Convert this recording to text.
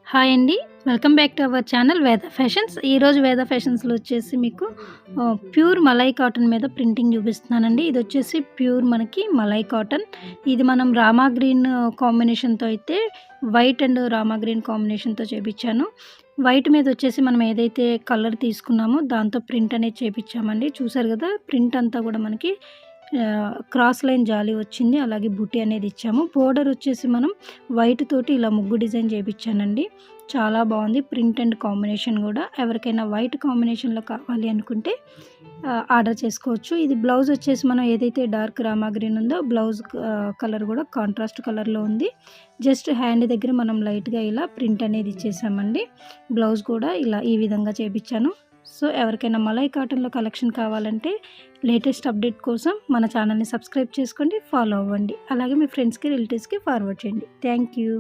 Hi అండి. Welcome back to our channel వేద fashions. ఈరోజు వేద ఫ్యాషన్స్‌లో వచ్చేసి మీకు ప్యూర్ మలై కాటన్ మీద ప్రింటింగ్ చూపిస్తున్నానండి. ఇదొచ్చేసి ప్యూర్ మనకి మలై కాటన్. ఇది మనం రామా గ్రీన్ కాంబినేషన్‌తో అయితే వైట్ అండ్ రామా గ్రీన్ కాంబినేషన్‌తో చేపిచ్చాను. వైట్ మీద వచ్చేసి మనం ఏదైతే కలర్ తీసుకున్నామో దాంతో ప్రింట్ అనేది చేపిచ్చామండి. చూసారు కదా! ప్రింట్ అంతా కూడా మనకి క్రాస్ లైన్ జాలీ వచ్చింది. అలాగే బుటీ అనేది ఇచ్చాము. బోర్డర్ వచ్చేసి మనం వైట్ తోటి ఇలా ముగ్గు డిజైన్ చేపిచ్చానండి. చాలా బాగుంది. ప్రింట్ అండ్ కాంబినేషన్ కూడా ఎవరికైనా వైట్ కాంబినేషన్‌లో కావాలి అనుకుంటే ఆర్డర్ చేసుకోవచ్చు. ఇది బ్లౌజ్ వచ్చేసి మనం ఏదైతే డార్క్ రామా గ్రీన్ ఉందో బ్లౌజ్ కలర్ కూడా కాంట్రాస్ట్ కలర్‌లో ఉంది. జస్ట్ హ్యాండ్ దగ్గర మనం లైట్‌గా ఇలా ప్రింట్ అనేది ఇచ్చేసామండి. బ్లౌజ్ కూడా ఇలా ఈ విధంగా చేపిచ్చాను. సో ఎవరికైనా మలై కాటన్‌లో కలెక్షన్ కావాలంటే లేటెస్ట్ అప్డేట్ కోసం మన ఛానల్‌ని సబ్స్క్రైబ్ చేసుకోండి, ఫాలో అవ్వండి. అలాగే మీ ఫ్రెండ్స్‌కి, రిలేటివ్స్‌కి ఫార్వర్డ్ చేయండి. Thank you.